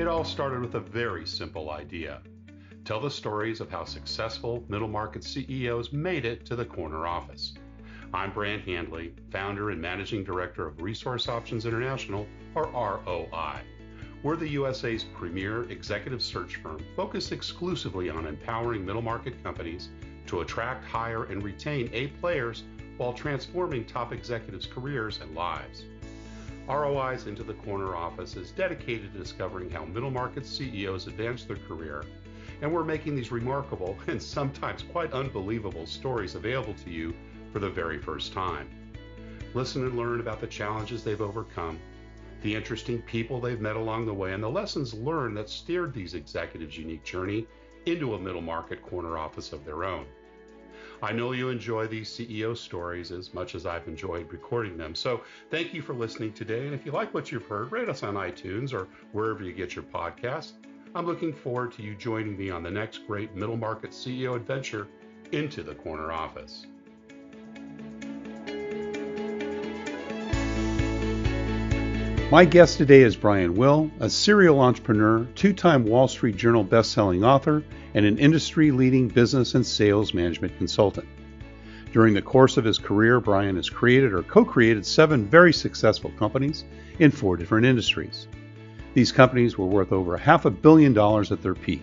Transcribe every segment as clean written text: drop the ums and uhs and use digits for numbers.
It all started with a very simple idea. Tell the stories of how successful middle market CEOs made it to the corner office. I'm Brant Handley, founder and managing director of Resource Options International, or ROI. We're the USA's premier executive search firm focused exclusively on empowering middle market companies to attract, hire, and retain A players while transforming top executives' careers and lives. ROI's Into the Corner office is dedicated to discovering how middle market CEOs advance their career, and we're making these remarkable and sometimes quite unbelievable stories available to you for the very first time. Listen and learn about the challenges they've overcome, the interesting people they've met along the way, and the lessons learned that steered these executives' unique journey into a middle market corner office of their own. I know you enjoy these CEO stories as much as I've enjoyed recording them. So thank you for listening today. And if you like what you've heard, rate us on iTunes or wherever you get your podcasts. I'm looking forward to you joining me on the next great middle market CEO adventure into the corner office. My guest today is Brian Will, a serial entrepreneur, two-time Wall Street Journal best-selling author, and an industry-leading business and sales management consultant. During the course of his career, Brian has created or co-created 7 very successful companies in 4 different industries. These companies were worth over $500 million at their peak.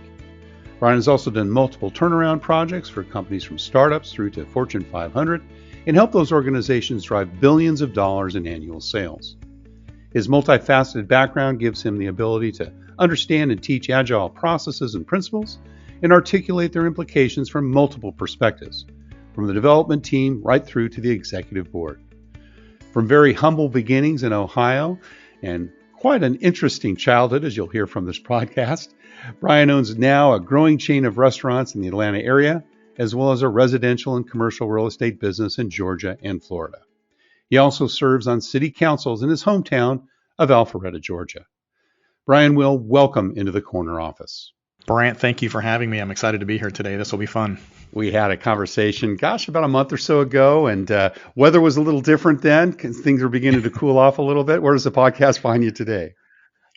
Brian has also done multiple turnaround projects for companies from startups through to Fortune 500 and helped those organizations drive billions of dollars in annual sales. His multifaceted background gives him the ability to understand and teach agile processes and principles and articulate their implications from multiple perspectives, from the development team right through to the executive board. From very humble beginnings in Ohio and quite an interesting childhood, as you'll hear from this podcast, Brian owns now a growing chain of restaurants in the Atlanta area, as well as a residential and commercial real estate business in Georgia and Florida. He also serves on city councils in his hometown of Alpharetta, Georgia. Brian Will, welcome into the corner office. Brant, thank you for having me. I'm excited to be here today. This will be fun. We had a conversation, about a month or so ago, and weather was a little different then because things were beginning to cool off a little bit. Where does the podcast find you today?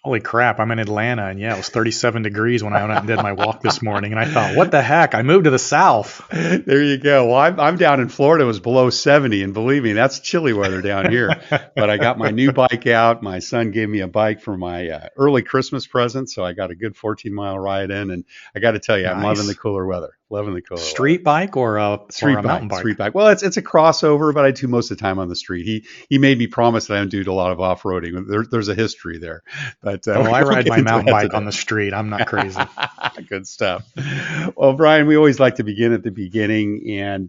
Holy crap, I'm in Atlanta, and yeah, it was 37 degrees when I went out and did my walk this morning, and I thought, what the heck? I moved to the south. There you go. Well, I'm down in Florida. It was below 70, and believe me, that's chilly weather down here. But I got my new bike out. My son gave me a bike for my early Christmas present, so I got a good 14-mile ride in, and I got to tell you, I'm loving the cooler weather. Street bike or a mountain bike? Street bike. Well, it's a crossover, but I do most of the time on the street. He made me promise that I don't do a lot of off-roading. There's a history there. But I ride my mountain bike on the street. I'm not crazy. Good stuff. Well, Brian, we always like to begin at the beginning, and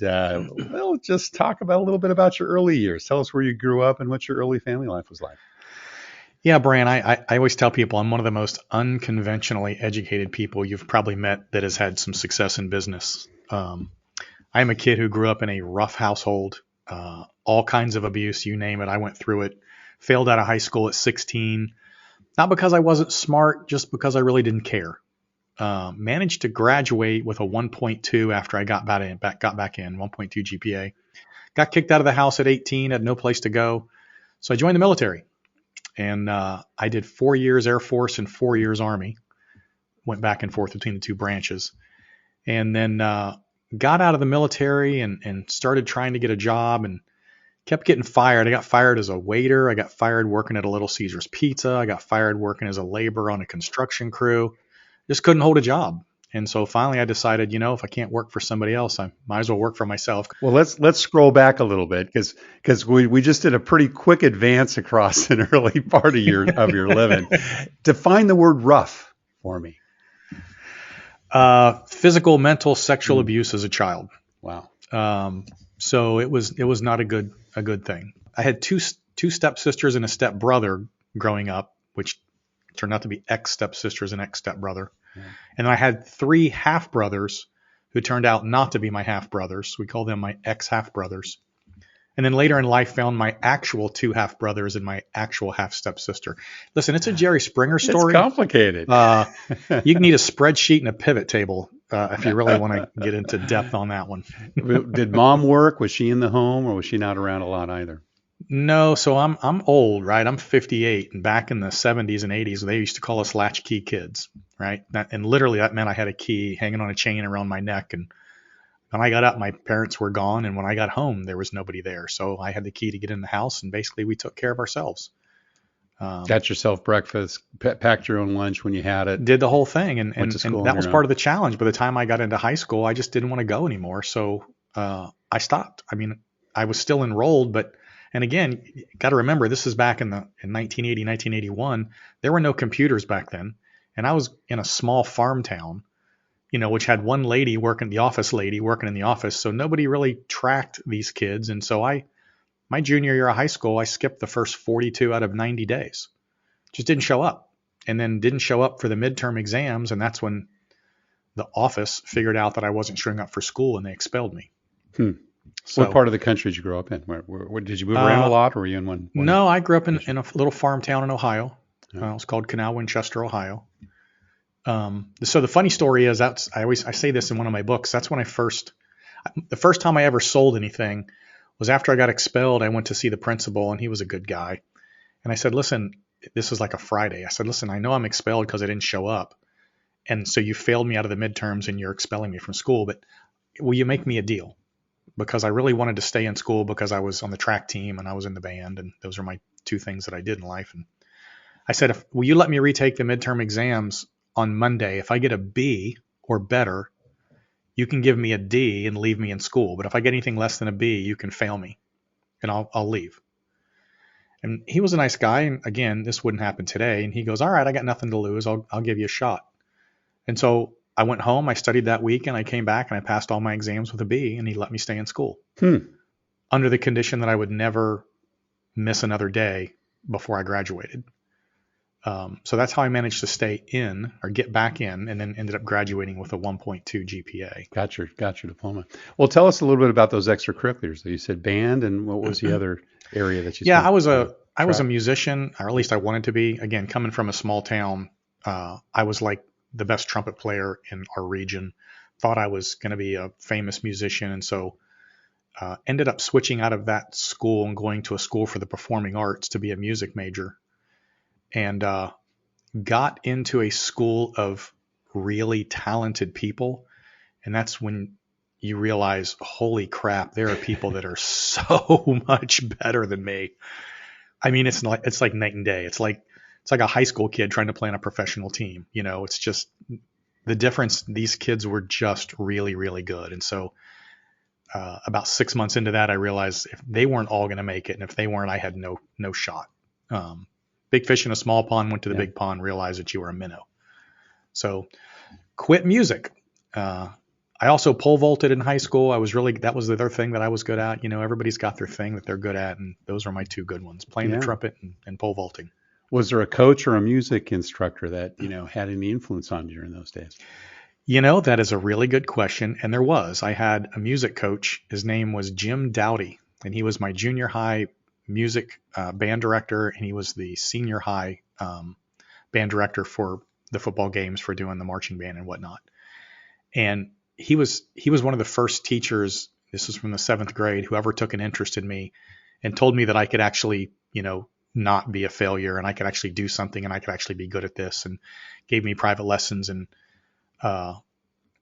we'll just talk about a little bit about your early years. Tell us where you grew up and what your early family life was like. Yeah, Brian, I always tell people I'm one of the most unconventionally educated people you've probably met that has had some success in business. I'm a kid who grew up in a rough household, all kinds of abuse, you name it. I went through it, failed out of high school at 16, not because I wasn't smart, just because I really didn't care. Managed to graduate with a 1.2 after I got back in, 1.2 GPA. Got kicked out of the house at 18, had no place to go. So I joined the military. And I did 4 years Air Force and 4 years Army. Went back and forth between the two branches. And then got out of the military and started trying to get a job and kept getting fired. I got fired as a waiter. I got fired working at a Little Caesars Pizza. I got fired working as a laborer on a construction crew. Just couldn't hold a job. And so finally I decided, if I can't work for somebody else, I might as well work for myself. Well, let's scroll back a little bit because we just did a pretty quick advance across an early part of your living. Define the word rough for me. Physical, mental, sexual abuse as a child. Wow. So it was not a good thing. I had two stepsisters and a stepbrother growing up, which turned out to be ex-stepsisters and ex-stepbrother. Yeah. And I had 3 half-brothers who turned out not to be my half-brothers. We call them my ex-half-brothers. And then later in life found my actual 2 half-brothers and my actual half-stepsister. Listen, it's a Jerry Springer story. It's complicated. You need a spreadsheet and a pivot table if you really want to get into depth on that one. Did mom work? Was she in the home or was she not around a lot either? No, so I'm old, right? I'm 58, and back in the 70s and 80s, they used to call us latchkey kids, right? And literally that meant I had a key hanging on a chain around my neck, and when I got up, my parents were gone, and when I got home, there was nobody there. So I had the key to get in the house, and basically we took care of ourselves. Got yourself breakfast, packed your own lunch when you had it, Did the whole thing, and went to and school on that was your part own. of the challenge. By the time I got into high school, I just didn't want to go anymore, so I stopped. I mean, I was still enrolled, but and again, got to remember this is back in 1980, 1981. There were no computers back then, and I was in a small farm town, which had one lady working, the office lady working in the office, so nobody really tracked these kids, and so my junior year of high school, I skipped the first 42 out of 90 days, just didn't show up, and then didn't show up for the midterm exams, and that's when the office figured out that I wasn't showing up for school and they expelled me. Hmm. What So, part of the country did you grow up in? Where did you move around a uh, lot, or were you in one no, I grew up location? in a little farm town in Ohio. Yeah. It's called Canal Winchester, Ohio. So the funny story is I say this in one of my books. That's when the first time I ever sold anything was after I got expelled. I went to see the principal, and he was a good guy. And I said, listen, this was like a Friday. I said, listen, I know I'm expelled because I didn't show up. And so you failed me out of the midterms and you're expelling me from school, but will you make me a deal? Because I really wanted to stay in school because I was on the track team and I was in the band, and those are my two things that I did in life. And I said, will you let me retake the midterm exams on Monday? If I get a B or better, you can give me a D and leave me in school. But if I get anything less than a B, you can fail me and I'll leave. And he was a nice guy. And again, this wouldn't happen today. And he goes, all right, I got nothing to lose. I'll give you a shot. And so I went home, I studied that week, and I came back and I passed all my exams with a B, and he let me stay in school Hmm. under the condition that I would never miss another day before I graduated. So that's how I managed to stay in or get back in, and then ended up graduating with a 1.2 GPA. Got your diploma. Well, tell us a little bit about those extracurriculars. You said band, and what was the other area that you Yeah, spent? I was a Track. musician, or at least I wanted to be. Again, coming from a small town, I was like the best trumpet player in our region. Thought I was going to be a famous musician, and so ended up switching out of that school and going to a school for the performing arts to be a music major, and got into a school of really talented people. And that's when you realize, holy crap, there are people that are so much better than me. I mean, it's like night and day. It's like a high school kid trying to play on a professional team. It's just the difference. These kids were just really, really good. And so about 6 months into that, I realized if they weren't all going to make it, and if they weren't, I had no shot. Big fish in a small pond, went to the Yeah. big pond, realized that you were a minnow. So quit music. I also pole vaulted in high school. That was the other thing that I was good at. Everybody's got their thing that they're good at, and those are my two good ones: playing the Yeah. trumpet and pole vaulting. Was there a coach or a music instructor that had any influence on you during those days? That is a really good question, and there was. I had a music coach. His name was Jim Dowdy, and he was my junior high music band director, and he was the senior high band director for the football games for doing the marching band and whatnot. And he was one of the first teachers. This was from the 7th grade. Whoever took an interest in me and told me that I could actually, not be a failure, and I could actually do something, and I could actually be good at this, and gave me private lessons. And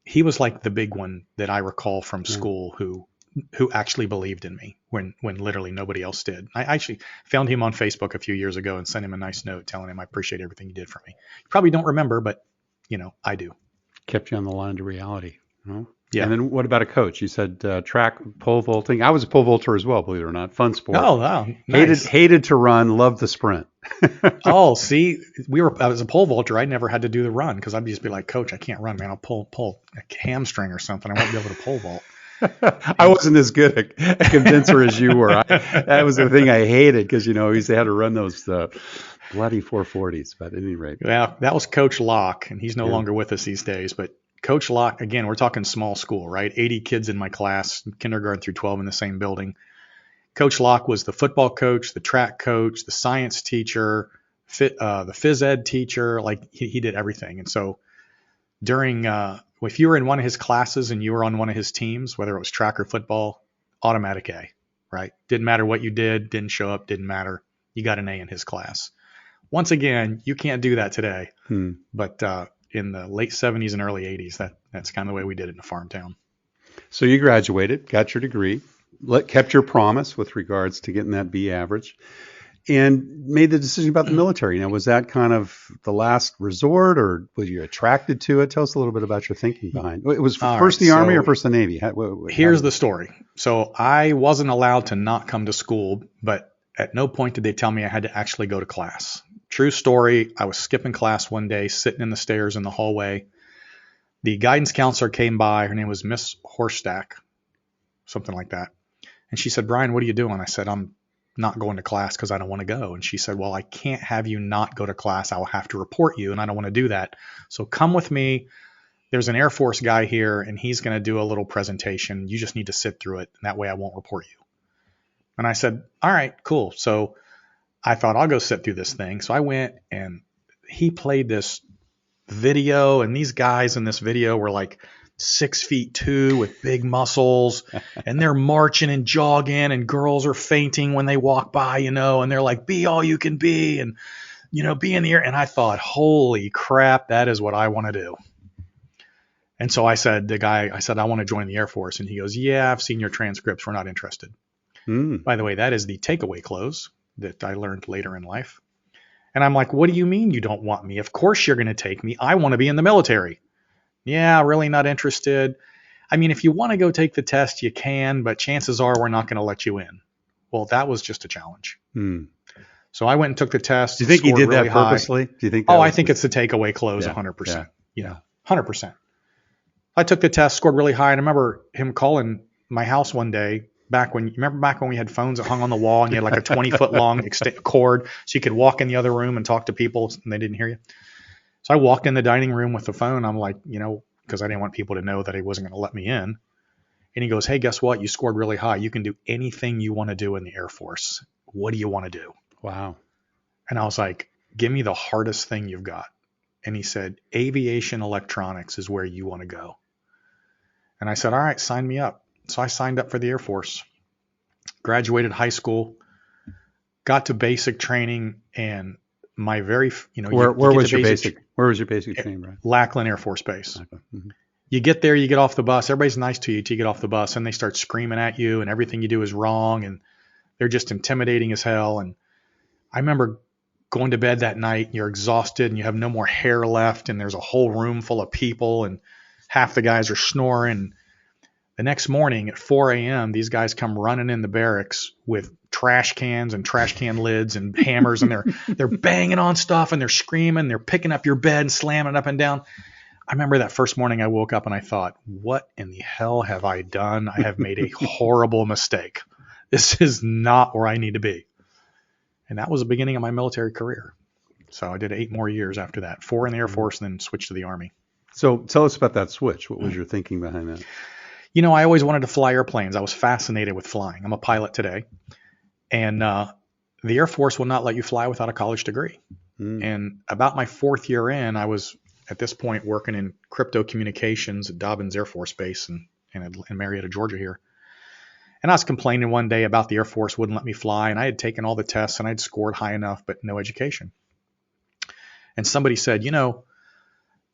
he was like the big one that I recall from school who actually believed in me when literally nobody else did. I actually found him on Facebook a few years ago and sent him a nice note telling him I appreciate everything he did for me. You probably don't remember, but I do. Kept you on the line to reality. Huh? Yeah. And then what about a coach? You said track, pole vaulting. I was a pole vaulter as well, believe it or not. Fun sport. Oh, wow. Nice. Hated to run. Loved the sprint. Oh, see, I was a pole vaulter. I never had to do the run because I'd just be like, Coach, I can't run, man. I'll pull a hamstring or something. I won't be able to pole vault. I wasn't as good a convincer as you were. That was the thing I hated because, we used to have to run those bloody 440s. But at any rate. Yeah, that was Coach Locke, and he's no longer with us these days. But Coach Locke, again, we're talking small school, right? 80 kids in my class, kindergarten through 12 in the same building. Coach Locke was the football coach, the track coach, the science teacher, the phys ed teacher. Like he did everything. And so during, if you were in one of his classes and you were on one of his teams, whether it was track or football, automatic A. right? Didn't matter what you did, didn't show up, didn't matter. You got an A in his class. Once again, you can't do that today. But in the late 70s and early 80s, that's kind of the way we did it in a farm town. So you graduated, got your degree, kept your promise with regards to getting that B average, and made the decision about the military. Now, was that kind of the last resort, or was you attracted to it? Tell us a little bit about your thinking behind it. It was first the Army or first the Navy? Here's the story. So I wasn't allowed to not come to school, but at no point did they tell me I had to actually go to class. True story. I was skipping class one day, sitting in the stairs in the hallway. The guidance counselor came by. Her name was Miss Horstack, something like that. And she said, Brian, what are you doing? I said, I'm not going to class because I don't want to go. And she said, well, I can't have you not go to class. I will have to report you, and I don't want to do that. So come with me. There's an Air Force guy here, and he's going to do a little presentation. You just need to sit through it, and that way I won't report you. And I said, all right, cool. So I thought I'll go sit through this thing. So I went, and he played this video, and these guys in this video were like 6'2" with big muscles, and they're marching and jogging, and girls are fainting when they walk by, and they're like, be all you can be, and be in the air. And I thought, holy crap, that is what I want to do. And so I said, I want to join the Air Force. And he goes, yeah, I've seen your transcripts. We're not interested. By the way, that is the takeaway close that I learned later in life. And I'm like, what do you mean you don't want me? Of course you're going to take me. I want to be in the military. Yeah, really not interested. I mean, if you want to go take the test, you can, but chances are we're not going to let you in. Well, that was just a challenge. So I went and took the test. Do you think he did that purposely? Do you think? I think it's the takeaway close, 100%. Yeah, 100%. I took the test, scored really high, and I remember him calling my house one day. Back when we had phones that hung on the wall, and you had like a 20-foot long cord, so you could walk in the other room and talk to people, and they didn't hear you. So I walked in the dining room with the phone. I'm like, because I didn't want people to know that he wasn't going to let me in. And he goes, hey, guess what? You scored really high. You can do anything you want to do in the Air Force. What do you want to do? Wow. And I was like, give me the hardest thing you've got. And he said, aviation electronics is where you want to go. And I said, all right, sign me up. So I signed up for the Air Force, graduated high school, got to basic training, and my very, where was your basic training, Brian? Lackland Air Force Base. You get there, you get off the bus. Everybody's nice to you till you get off the bus, and they start screaming at you, and everything you do is wrong, and they're just intimidating as hell. And I remember going to bed that night, and you're exhausted, and you have no more hair left, and there's a whole room full of people, and half the guys are snoring. The next morning at 4 a.m., these guys come running in the barracks with trash cans and trash can lids and hammers, and they're banging on stuff, and they're screaming, they're picking up your bed and slamming it up and down. I remember that first morning I woke up and I thought, what in the hell have I done? I have made a horrible mistake. This is not where I need to be. And that was the beginning of my military career. So I did 8 more years after that, 4 in the Air Force, and then switched to the Army. So tell us about that switch. What was your thinking behind that? I always wanted to fly airplanes. I was fascinated with flying. I'm a pilot today. And the Air Force will not let you fly without a college degree. And about my 4th year in, I was at this point working in crypto communications at Dobbins Air Force Base in Marietta, Georgia here. And I was complaining one day about the Air Force wouldn't let me fly. And I had taken all the tests and I'd scored high enough, but no education. And somebody said,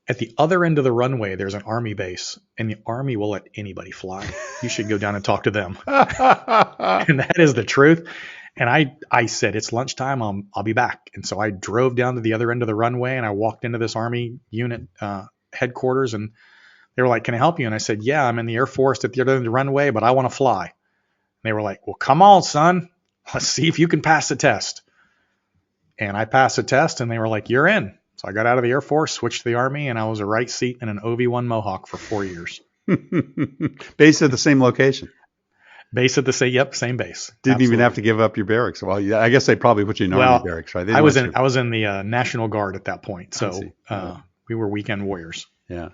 at the other end of the runway, there's an Army base, and the Army will let anybody fly. You should go down and talk to them. And that is the truth. And I said, it's lunchtime. I'll be back. And so I drove down to the other end of the runway, and I walked into this Army unit headquarters, and they were like, can I help you? And I said, yeah, I'm in the Air Force at the other end of the runway, but I want to fly. And they were like, well, come on, son. Let's see if you can pass the test. And I passed the test, and they were like, you're in. So I got out of the Air Force, switched to the Army, and I was a right seat in an OV-1 Mohawk for 4 years. Based at the same location. Base at the same base. Didn't even have to give up your barracks. Well, yeah, I guess they probably put you in Army barracks, right? I was in the National Guard at that point, so we were weekend warriors. Yeah,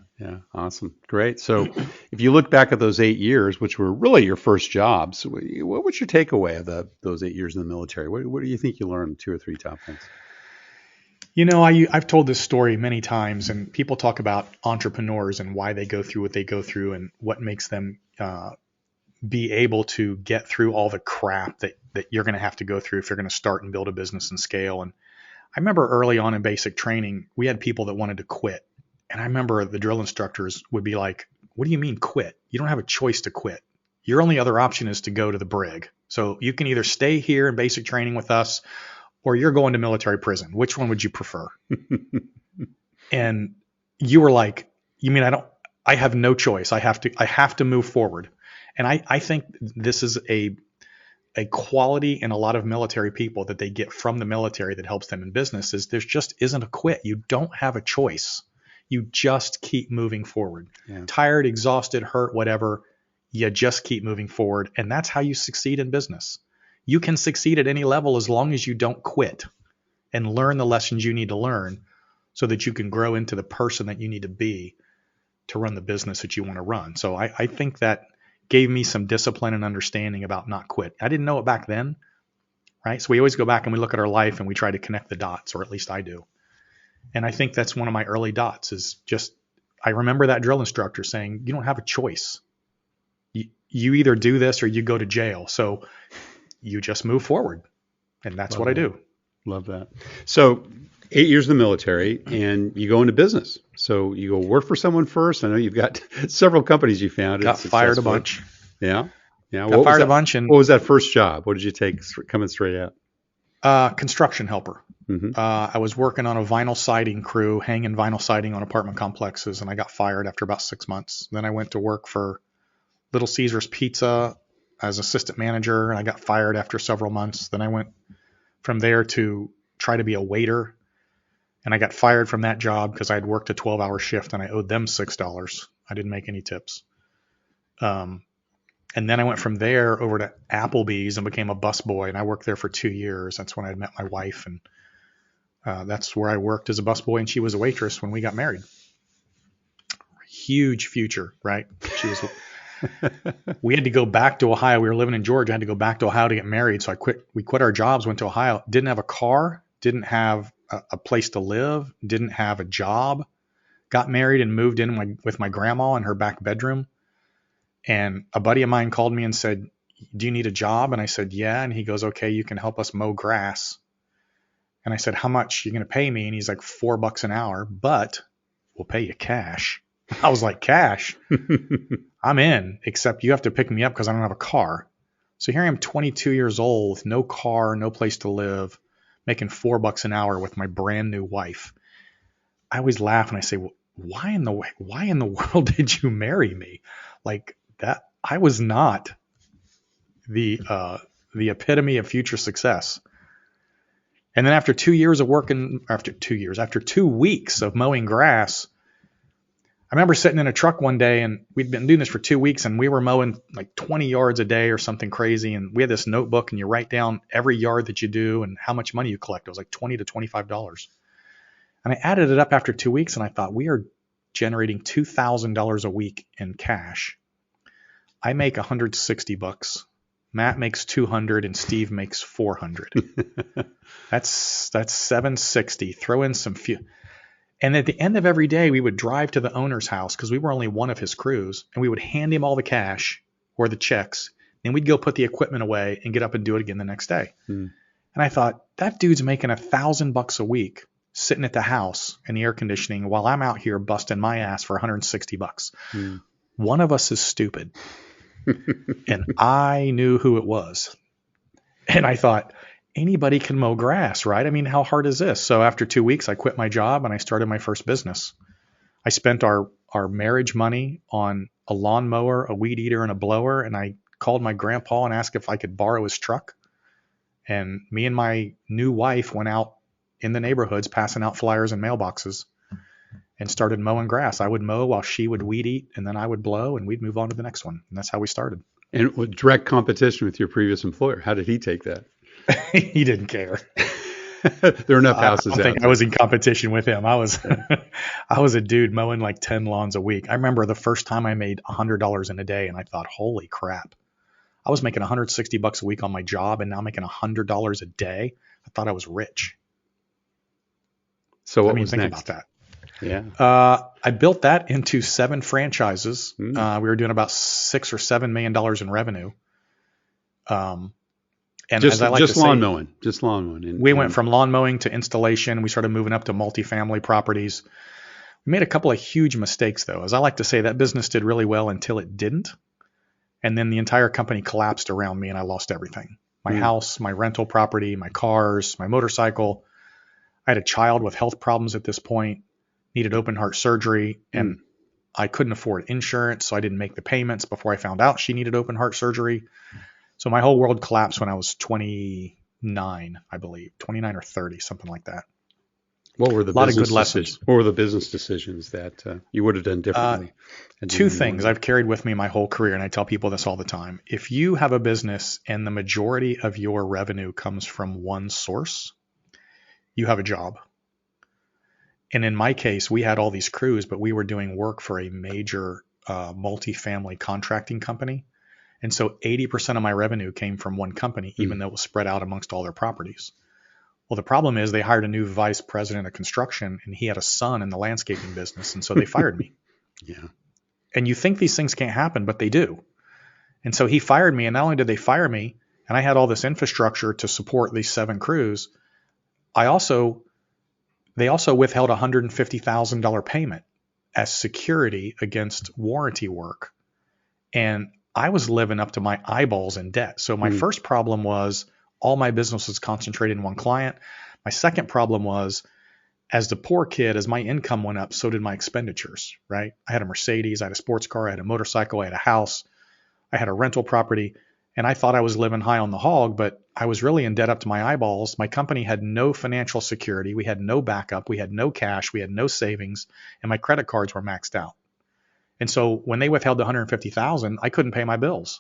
awesome, great. So, if you look back at those 8 years, which were really your first jobs, what was your takeaway of those 8 years in the military? What do you think you learned? 2 or 3 top things. I've told this story many times, and people talk about entrepreneurs and why they go through what they go through and what makes them be able to get through all the crap that you're going to have to go through if you're going to start and build a business and scale. And I remember early on in basic training, we had people that wanted to quit. And I remember the drill instructors would be like, what do you mean quit? You don't have a choice to quit. Your only other option is to go to the brig. So you can either stay here in basic training with us or you're going to military prison. Which one would you prefer? And you were like, you mean I have no choice. I have to move forward. And I think this is a quality in a lot of military people that they get from the military that helps them in business is there just isn't a quit. You don't have a choice. You just keep moving forward. Yeah. Tired, exhausted, hurt, whatever. You just keep moving forward. And that's how you succeed in business. You can succeed at any level as long as you don't quit and learn the lessons you need to learn so that you can grow into the person that you need to be to run the business that you want to run. So I think that gave me some discipline and understanding about not quit. I didn't know it back then, right? So we always go back and we look at our life and we try to connect the dots, or at least I do. And I think that's one of my early dots is just, I remember that drill instructor saying, you don't have a choice. You either do this or you go to jail. So you just move forward. And that's what I do. Love that. So 8 years in the military and you go into business. So you go work for someone first. I know you've got several companies you founded. Got fired a bunch. Yeah. Yeah. Got fired a bunch. And what was that first job? What did you take coming straight out? Construction helper. Mm-hmm. I was working on a vinyl siding crew, hanging vinyl siding on apartment complexes, and I got fired after about 6 months. Then I went to work for Little Caesars Pizza as assistant manager, and I got fired after several months. Then I went from there to try to be a waiter, and I got fired from that job because I had worked a 12-hour shift and I owed them $6. I didn't make any tips. And then I went from there over to Applebee's and became a busboy, and I worked there for 2 years. That's when I met my wife, and that's where I worked as a busboy, and she was a waitress when we got married. Huge future, right? She was. We had to go back to Ohio. We were living in Georgia. I had to go back to Ohio to get married. So we quit our jobs, went to Ohio, didn't have a car, didn't have a place to live, didn't have a job, got married and moved in with my grandma in her back bedroom. And a buddy of mine called me and said, do you need a job? And I said, yeah. And he goes, okay, you can help us mow grass. And I said, how much are you going to pay me? And he's like, $4 an hour, but we'll pay you cash. I was like, cash? I'm in, except you have to pick me up because I don't have a car. So here I am, 22 years old, with no car, no place to live, making $4 an hour with my brand new wife. I always laugh and I say, well, why in the world did you marry me? Like that, I was not the epitome of future success. And then after 2 weeks of mowing grass, I remember sitting in a truck one day, and we'd been doing this for 2 weeks, and we were mowing like 20 yards a day or something crazy. And we had this notebook, and you write down every yard that you do and how much money you collect. It was like $20 to $25. And I added it up after 2 weeks, and I thought, we are generating $2,000 a week in cash. I make $160. Matt makes $200, and Steve makes $400. That's $760. Throw in some few. And at the end of every day, we would drive to the owner's house because we were only one of his crews, and we would hand him all the cash or the checks. And we'd go put the equipment away and get up and do it again the next day. And I thought, that dude's making $1,000 a week sitting at the house in the air conditioning while I'm out here busting my ass for $160. One of us is stupid. And I knew who it was. And I thought, anybody can mow grass, right? I mean, how hard is this? So after 2 weeks, I quit my job and I started my first business. I spent our marriage money on a lawnmower, a weed eater, and a blower. And I called my grandpa and asked if I could borrow his truck. And me and my new wife went out in the neighborhoods passing out flyers and mailboxes and started mowing grass. I would mow while she would weed eat, and then I would blow, and we'd move on to the next one. And that's how we started. And with direct competition with your previous employer, how did he take that? He didn't care. There are enough houses. I don't think I was in competition with him. I was a dude mowing like 10 lawns a week. I remember the first time I made $100 in a day, and I thought, holy crap. I was making $160 a week on my job, and now I'm making $100 a day. I thought I was rich. So what was next? Think about that. Yeah. I built that into 7 franchises. Mm. We were doing about $6 or $7 million in revenue. And Just as I like just to lawn say, mowing. Just lawn mowing. we went from lawn mowing to installation. We started moving up to multifamily properties. We made a couple of huge mistakes, though. As I like to say, that business did really well until it didn't. And then the entire company collapsed around me and I lost everything. My house, my rental property, my cars, my motorcycle. I had a child with health problems at this point, needed open heart surgery, and I couldn't afford insurance, so I didn't make the payments before I found out she needed open heart surgery. So my whole world collapsed when I was 29, I believe, 29 or 30, something like that. What were the a lot of good lessons. What were the business decisions that you would have done differently? 2 things I've carried with me my whole career, and I tell people this all the time. If you have a business and the majority of your revenue comes from one source, you have a job. And in my case, we had all these crews, but we were doing work for a major multifamily contracting company. And so 80% of my revenue came from one company, even though it was spread out amongst all their properties. Well, the problem is they hired a new vice president of construction, and he had a son in the landscaping business, and so they fired me. Yeah. And you think these things can't happen, but they do. And so he fired me, and not only did they fire me, and I had all this infrastructure to support these 7 crews, they also withheld a $150,000 payment as security against warranty work. And I was living up to my eyeballs in debt. So my first problem was all my business was concentrated in one client. My second problem was, as the poor kid, as my income went up, so did my expenditures, right? I had a Mercedes, I had a sports car, I had a motorcycle, I had a house, I had a rental property, and I thought I was living high on the hog, but I was really in debt up to my eyeballs. My company had no financial security. We had no backup. We had no cash. We had no savings, and my credit cards were maxed out. And so when they withheld the $150,000, I couldn't pay my bills,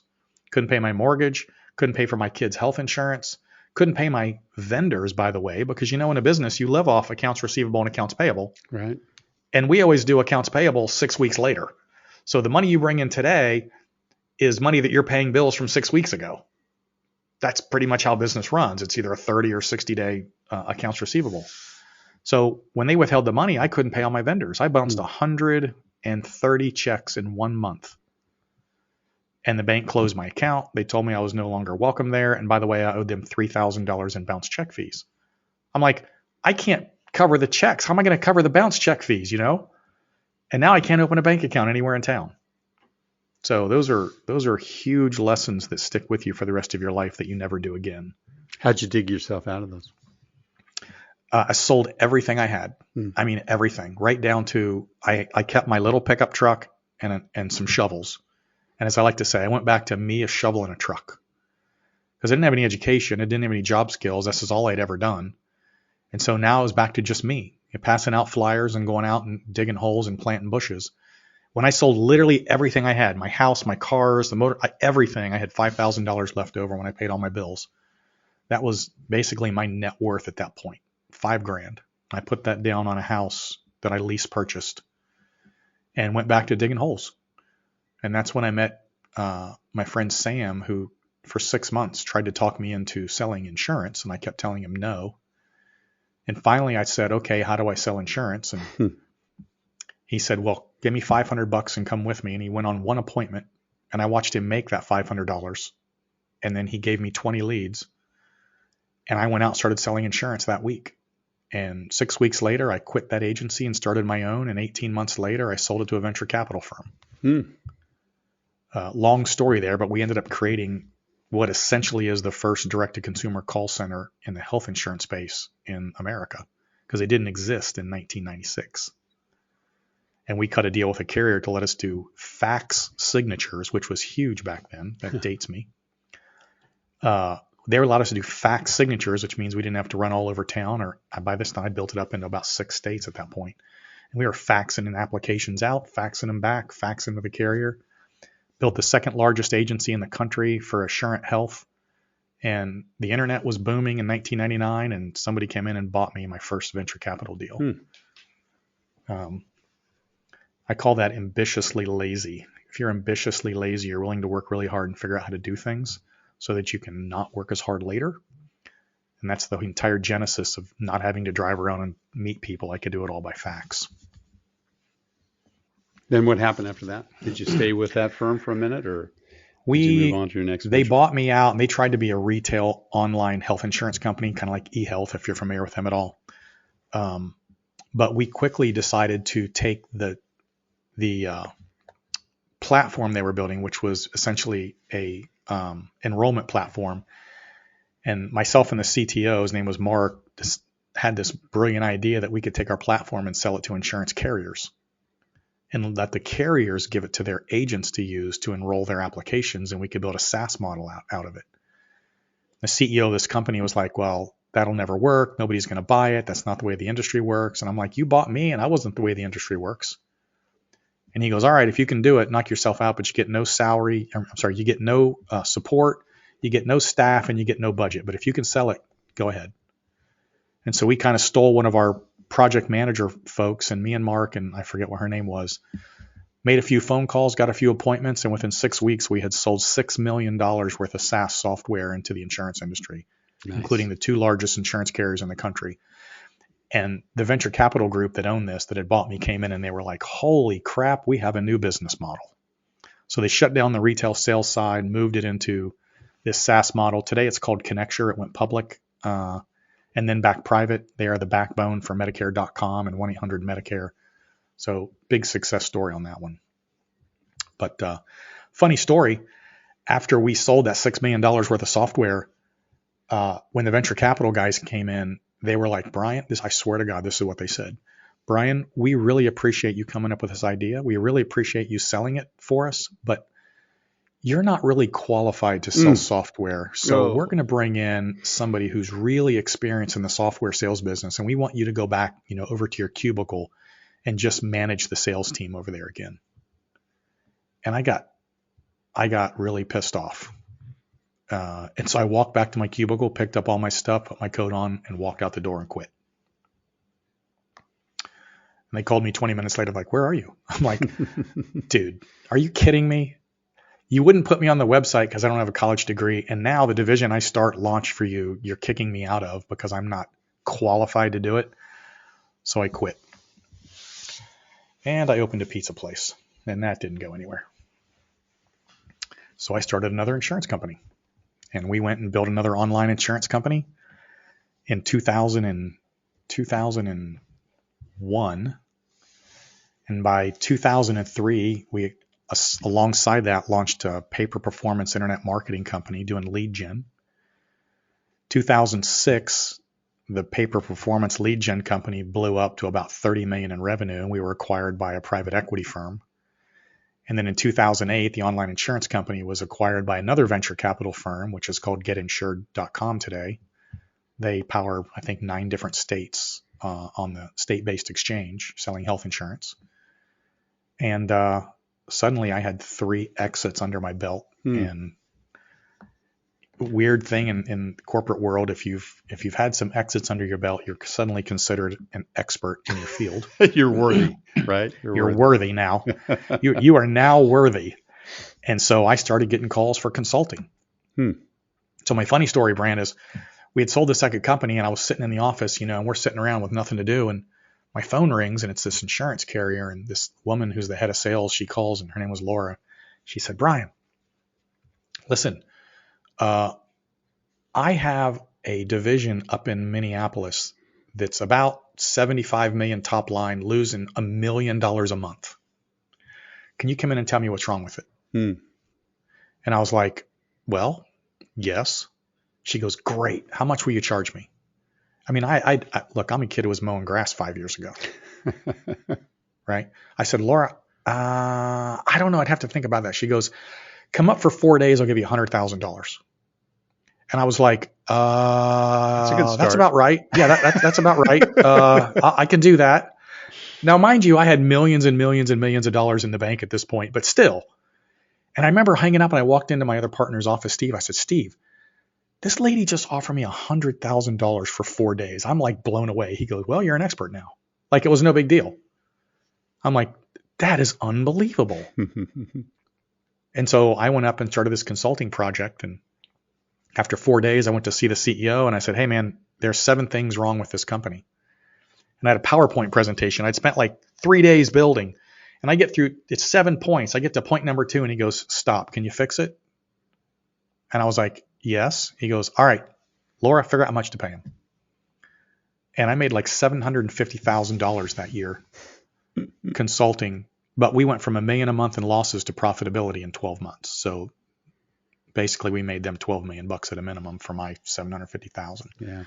couldn't pay my mortgage, couldn't pay for my kids' health insurance, couldn't pay my vendors, by the way, because in a business, you live off accounts receivable and accounts payable. Right. And we always do accounts payable 6 weeks later. So the money you bring in today is money that you're paying bills from 6 weeks ago. That's pretty much how business runs. It's either a 30 or 60 day accounts receivable. So when they withheld the money, I couldn't pay all my vendors. I bounced 130 checks in 1 month. And the bank closed my account. They told me I was no longer welcome there. And by the way, I owed them $3,000 in bounce check fees. I'm like, I can't cover the checks. How am I going to cover the bounce check fees, And now I can't open a bank account anywhere in town. So those are huge lessons that stick with you for the rest of your life that you never do again. How'd you dig yourself out of those? I sold everything I had. I mean, everything, right down to I kept my little pickup truck and some shovels. And as I like to say, I went back to me, a shovel, and a truck. Because I didn't have any education. I didn't have any job skills. This is all I'd ever done. And so now it was back to just me, passing out flyers and going out and digging holes and planting bushes. When I sold literally everything I had, my house, my cars, the motor, everything, I had $5,000 left over when I paid all my bills. That was basically my net worth at that point, $5,000. I put that down on a house that I lease purchased and went back to digging holes. And that's when I met my friend Sam, who for 6 months tried to talk me into selling insurance. And I kept telling him no. And finally I said, okay, how do I sell insurance? And he said, well, give me $500 and come with me. And he went on one appointment and I watched him make that $500. And then he gave me 20 leads. And I went out and started selling insurance that week. And 6 weeks later, I quit that agency and started my own. And 18 months later, I sold it to a venture capital firm. Long story there, but we ended up creating what essentially is the first direct-to-consumer call center in the health insurance space in America, because it didn't exist in 1996. And we cut a deal with a carrier to let us do fax signatures, which was huge back then. That dates me. They allowed us to do fax signatures, which means we didn't have to run all over town. Or by this time, I built it up into about 6 states at that point. And we were faxing in applications out, faxing them back, faxing to the carrier. Built the second largest agency in the country for Assurant Health. And the internet was booming in 1999, and somebody came in and bought me my first venture capital deal. I call that ambitiously lazy. If you're ambitiously lazy, you're willing to work really hard and figure out how to do things so that you can not work as hard later. And that's the entire genesis of not having to drive around and meet people. I could do it all by fax. Then what happened after that? Did you stay with that firm for a minute, or did you move on to your next They venture? bought me out, and they tried to be a retail online health insurance company, kind of like eHealth, if you're familiar with them at all. But we quickly decided to take the platform they were building, which was essentially a enrollment platform. And myself and the CTO, his name was Mark, had this brilliant idea that we could take our platform and sell it to insurance carriers and let the carriers give it to their agents to use to enroll their applications, and we could build a SaaS model out of it. The CEO of this company was like, well, that'll never work. Nobody's going to buy it. That's not the way the industry works. And I'm like, you bought me, and I wasn't the way the industry works. And he goes, all right, if you can do it, knock yourself out, but you get no salary. You get no support, you get no staff, and you get no budget. But if you can sell it, go ahead. And so we kind of stole one of our project manager folks, and me and Mark, and I forget what her name was, made a few phone calls, got a few appointments, and within 6 weeks, we had sold $6 million worth of SaaS software into the insurance industry, nice, including the 2 largest insurance carriers in the country. And the venture capital group that owned this, that had bought me, came in and they were like, holy crap, we have a new business model. So they shut down the retail sales side, moved it into this SaaS model. Today it's called Connecture. It went public and then back private. They are the backbone for Medicare.com and 1-800-Medicare. So big success story on that one. But funny story, after we sold that $6 million worth of software, when the venture capital guys came in, they were like, Brian, I swear to God, this is what they said. Brian, we really appreciate you coming up with this idea. We really appreciate you selling it for us, but you're not really qualified to sell software. So we're going to bring in somebody who's really experienced in the software sales business. And we want you to go back, over to your cubicle and just manage the sales team over there again. And I got really pissed off. And so I walked back to my cubicle, picked up all my stuff, put my coat on, and walked out the door and quit. And they called me 20 minutes later, like, where are you? I'm like, dude, are you kidding me? You wouldn't put me on the website because I don't have a college degree. And now the division I launched for you, you're kicking me out of because I'm not qualified to do it. So I quit. And I opened a pizza place, and that didn't go anywhere. So I started another insurance company. And we went and built another online insurance company in 2001. And by 2003, we, alongside that, launched a pay-per-performance internet marketing company doing lead gen. 2006, the pay-per-performance lead gen company blew up to about $30 million in revenue, and we were acquired by a private equity firm. And then in 2008, the online insurance company was acquired by another venture capital firm, which is called getinsured.com today. They power, I think, 9 different states on the state-based exchange selling health insurance. And suddenly I had 3 exits under my belt. And weird thing in the corporate world, if you've had some exits under your belt, you're suddenly considered an expert in your field. You're worthy, right? You're worthy now. You are now worthy. And so I started getting calls for consulting. So my funny story, Brand, is we had sold the second company, and I was sitting in the office, and we're sitting around with nothing to do, and my phone rings, and it's this insurance carrier, and this woman who's the head of sales, she calls, and her name was Laura. She said, Brian, listen, I have a division up in Minneapolis that's about 75 million top line, losing $1 million a month. Can you come in and tell me what's wrong with it? And I was like, well, yes. She goes, great. How much will you charge me? I mean, I look, I'm a kid who was mowing grass 5 years ago. Right. I said, Laura, I don't know. I'd have to think about that. She goes, come up for 4 days. I'll give you $100,000. And I was like, that's about right. Yeah, that's about right. I can do that. Now, mind you, I had millions and millions and millions of dollars in the bank at this point, but still. And I remember hanging up, and I walked into my other partner's office, Steve. I said, Steve, this lady just offered me $100,000 for 4 days. I'm like blown away. He goes, well, you're an expert now. Like it was no big deal. I'm like, that is unbelievable. And so I went up and started this consulting project. And after 4 days, I went to see the CEO, and I said, hey, man, there's 7 things wrong with this company. And I had a PowerPoint presentation I'd spent like 3 days building. And I get through, it's 7 points. I get to point number 2 and he goes, stop, can you fix it? And I was like, yes. He goes, all right, Laura, figure out how much to pay him. And I made like $750,000 that year consulting, but we went from $1 million a month in losses to profitability in 12 months. So basically we made them $12 million at a minimum for my $750,000. Yeah.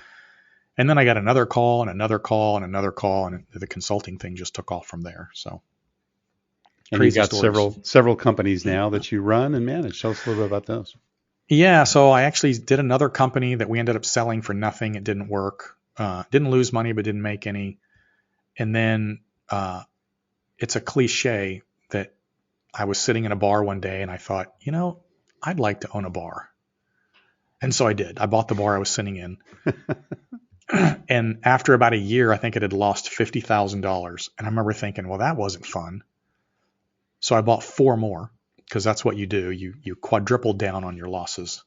And then I got another call and another call and another call, and the consulting thing just took off from there. So, and you've got stories. several companies now that you run and manage. Tell us a little bit about those. Yeah, so I actually did another company that we ended up selling for nothing. It didn't work. Didn't lose money, but didn't make any. And then it's a cliche that I was sitting in a bar one day and I thought, I'd like to own a bar. And so I did. I bought the bar I was sitting in. And after about a year, I think it had lost $50,000. And I remember thinking, well, that wasn't fun. So I bought 4 more because that's what you do. You quadrupled down on your losses.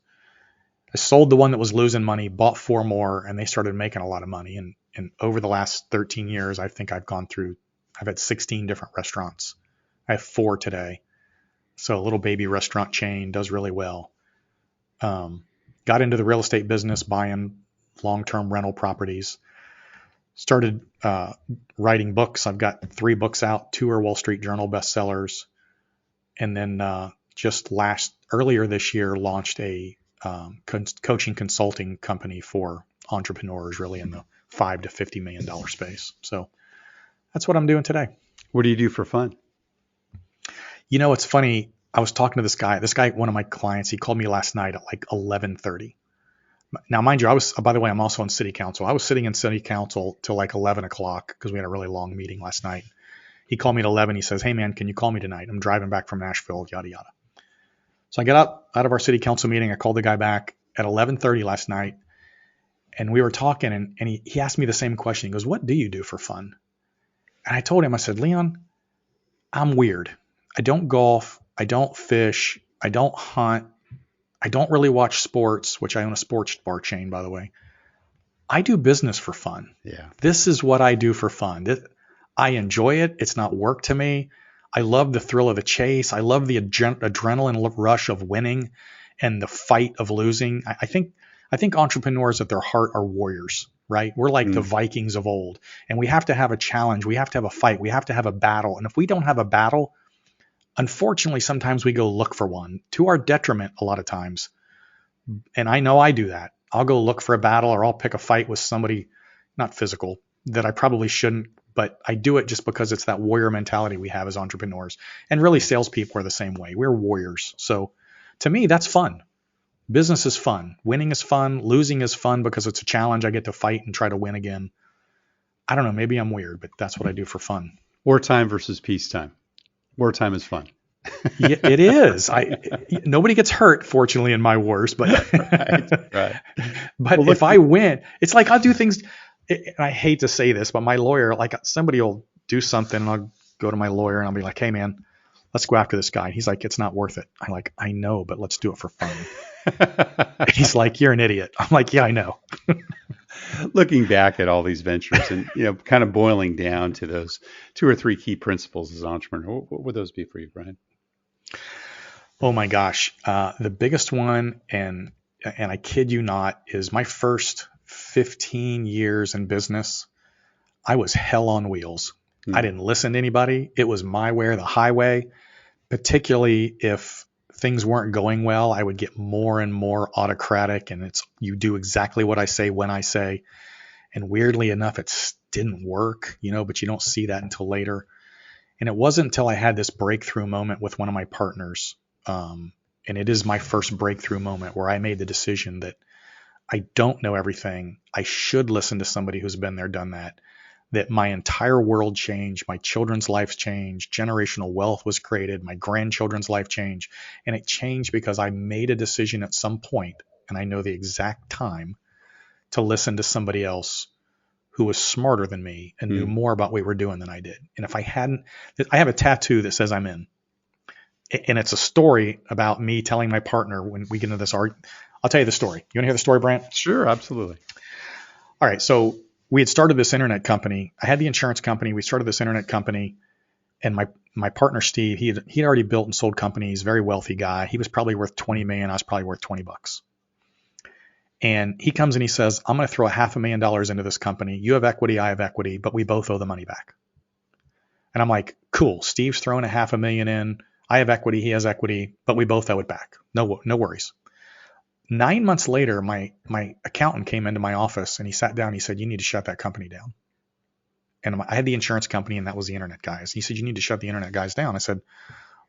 I sold the one that was losing money, bought 4 more, and they started making a lot of money. And over the last 13 years, I think I've had 16 different restaurants. I have 4 today. So a little baby restaurant chain does really well. Got into the real estate business, buying long-term rental properties. Started writing books. I've got 3 books out. 2 are Wall Street Journal bestsellers. And then earlier this year, launched a coaching consulting company for entrepreneurs, really in the $5 to $50 million space. So that's what I'm doing today. What do you do for fun? It's funny. I was talking to this guy, one of my clients, he called me last night at like 11:30. Now, mind you, by the way, I'm also on city council. I was sitting in city council till like 11 o'clock because we had a really long meeting last night. He called me at 11. He says, hey man, can you call me tonight? I'm driving back from Nashville, yada, yada. So I get out of our city council meeting. I called the guy back at 11:30 last night and we were talking and he asked me the same question. He goes, what do you do for fun? And I told him, I said, Leon, I'm weird. I don't golf. I don't fish. I don't hunt. I don't really watch sports, which I own a sports bar chain, by the way. I do business for fun. Yeah. This is what I do for fun. I enjoy it. It's not work to me. I love the thrill of the chase. I love the adrenaline rush of winning and the fight of losing. I think entrepreneurs at their heart are warriors, right? We're like the Vikings of old, and we have to have a challenge. We have to have a fight. We have to have a battle. And if we don't have a battle, unfortunately, sometimes we go look for one to our detriment a lot of times. And I know I do that. I'll go look for a battle or I'll pick a fight with somebody, not physical, that I probably shouldn't, but I do it just because it's that warrior mentality we have as entrepreneurs. And really salespeople are the same way. We're warriors. So to me, that's fun. Business is fun. Winning is fun. Losing is fun because it's a challenge. I get to fight and try to win again. I don't know. Maybe I'm weird, but that's what I do for fun. Wartime versus peacetime. Wartime is fun. Yeah, it is. Nobody gets hurt, fortunately, in my wars. But right. But well, if I win, it's like I'll do things. And I hate to say this, but my lawyer, like somebody will do something, and I'll go to my lawyer and I'll be like, "Hey, man, let's go after this guy." And he's like, "It's not worth it." I'm like, "I know, but let's do it for fun." He's like, "You're an idiot." I'm like, "Yeah, I know." Looking back at all these ventures and, kind of boiling down to those 2 or 3 key principles as an entrepreneur, what would those be for you, Brian? Oh my gosh. The biggest one, and I kid you not, is my first 15 years in business. I was hell on wheels. I didn't listen to anybody. It was my way or the highway, particularly if things weren't going well. I would get more and more autocratic, and you do exactly what I say when I say. And weirdly enough, it didn't work, but you don't see that until later. And it wasn't until I had this breakthrough moment with one of my partners. And it is my first breakthrough moment where I made the decision that I don't know everything. I should listen to somebody who's been there, done that. That my entire world changed, my children's lives changed, generational wealth was created, my grandchildren's life changed. And it changed because I made a decision at some point, and I know the exact time, to listen to somebody else who was smarter than me and knew more about what we were doing than I did. And if I hadn't, I have a tattoo that says I'm in. And it's a story about me telling my partner when we get into this argument. I'll tell you the story. You want to hear the story, Brant? Sure, absolutely. All right, so we had started this internet company. I had the insurance company. We started this internet company. And my partner, Steve, he'd already built and sold companies, very wealthy guy. He was probably worth 20 million. I was probably worth $20. And he comes and he says, I'm going to throw $500,000 into this company. You have equity, I have equity, but we both owe the money back. And I'm like, cool. Steve's throwing $500,000 in. I have equity, he has equity, but we both owe it back. No worries. 9 months later, my accountant came into my office and he sat down. He said, you need to shut that company down. And I had the insurance company, and that was the internet guys. He said, you need to shut the internet guys down. I said,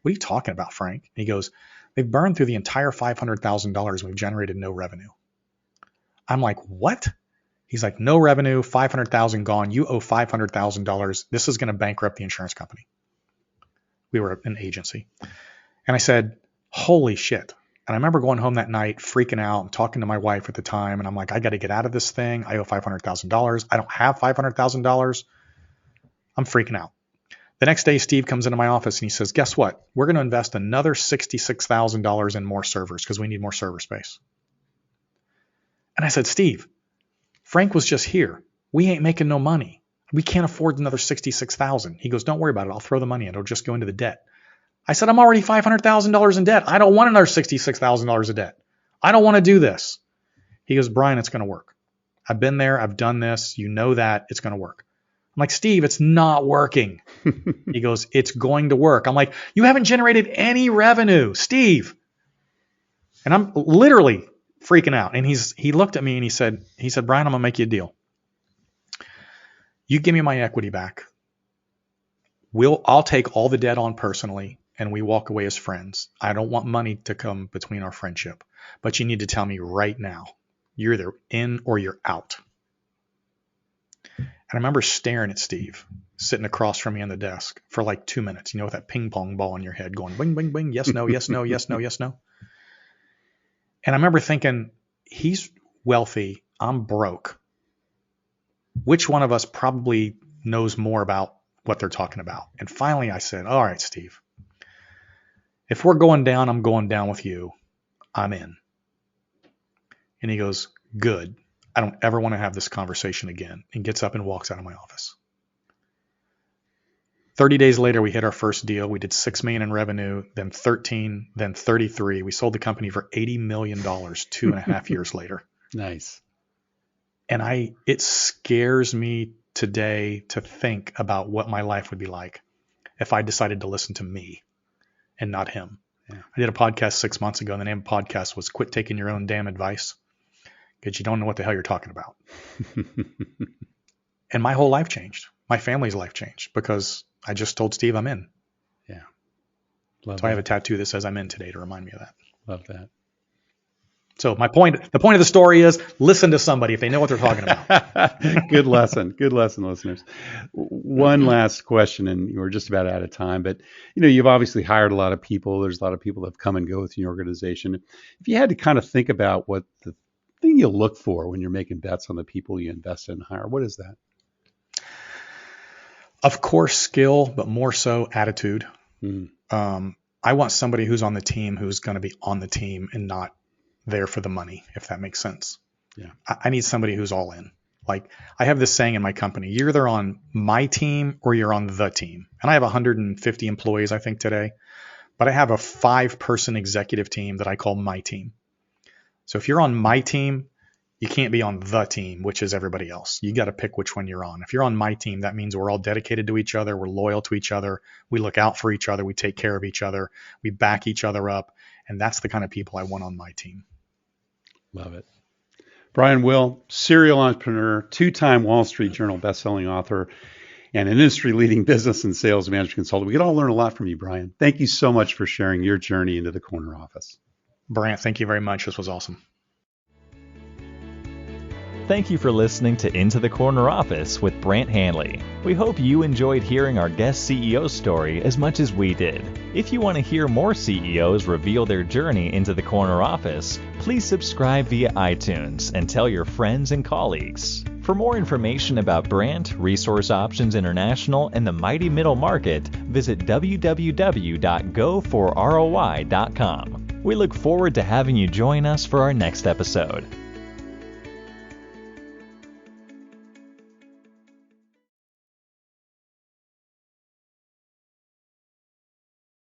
what are you talking about, Frank? And he goes, they've burned through the entire $500,000. We've generated no revenue. I'm like, what? He's like, no revenue, 500,000 gone. You owe $500,000. This is going to bankrupt the insurance company. We were an agency. And I said, holy shit. And I remember going home that night, freaking out, and talking to my wife at the time. And I'm like, I got to get out of this thing. I owe $500,000. I don't have $500,000. I'm freaking out. The next day, Steve comes into my office and he says, guess what? We're going to invest another $66,000 in more servers because we need more server space. And I said, Steve, Frank was just here. We ain't making no money. We can't afford another $66,000. He goes, don't worry about it. I'll throw the money in. It'll just go into the debt. I said, I'm already $500,000 in debt. I don't want another $66,000 of debt. I don't want to do this. He goes, Brian, it's going to work. I've been there. I've done this. You know that. It's going to work. I'm like, Steve, it's not working. He goes, it's going to work. I'm like, you haven't generated any revenue, Steve. And I'm literally freaking out. And he looked at me and he said, Brian, I'm going to make you a deal. You give me my equity back. I'll take all the debt on personally, and we walk away as friends. I don't want money to come between our friendship, but you need to tell me right now, you're either in or you're out. And I remember staring at Steve sitting across from me on the desk for like 2 minutes, with that ping pong ball in your head going bing, bing, bing. Yes, no, yes, no, yes, no, yes, no. And I remember thinking, he's wealthy. I'm broke. Which one of us probably knows more about what they're talking about? And finally I said, all right, Steve, if we're going down, I'm going down with you. I'm in. And he goes, good. I don't ever want to have this conversation again. And gets up and walks out of my office. 30 days later, we hit our first deal. We did $6 million in revenue, then 13, then 33. We sold the company for $80 million 2.5 years later. Nice. And it scares me today to think about what my life would be like if I decided to listen to me and not him. Yeah. I did a podcast 6 months ago, and the name of the podcast was Quit Taking Your Own Damn Advice, because you don't know what the hell you're talking about. And my whole life changed. My family's life changed because I just told Steve I'm in. Yeah. I have a tattoo that says I'm in today to remind me of that. Love that. So the point of the story is listen to somebody if they know what they're talking about. Good lesson, listeners. One last question, and we're just about out of time, but you've obviously hired a lot of people. There's a lot of people that have come and go within your organization. If you had to kind of think about what the thing you look for when you're making bets on the people you invest in and hire, what is that? Of course, skill, but more so attitude. I want somebody who's on the team who's going to be on the team and not there for the money, if that makes sense. Yeah. I need somebody who's all in. Like I have this saying in my company, you're either on my team or you're on the team. And I have 150 employees, I think, today, but I have a 5-person executive team that I call my team. So if you're on my team, you can't be on the team, which is everybody else. You got to pick which one you're on. If you're on my team, that means we're all dedicated to each other. We're loyal to each other. We look out for each other. We take care of each other. We back each other up. And that's the kind of people I want on my team. Love it. Brian Will, serial entrepreneur, 2-time Wall Street Journal bestselling author, and an industry-leading business and sales management consultant. We can all learn a lot from you, Brian. Thank you so much for sharing your journey into the corner office. Brant, thank you very much. This was awesome. Thank you for listening to Into the Corner Office with Brant Hanley. We hope you enjoyed hearing our guest CEO story as much as we did. If you want to hear more CEOs reveal their journey into the corner office, please subscribe via iTunes and tell your friends and colleagues. For more information about Brant, Resource Options International, and the mighty middle market, visit www.goforroi.com. We look forward to having you join us for our next episode.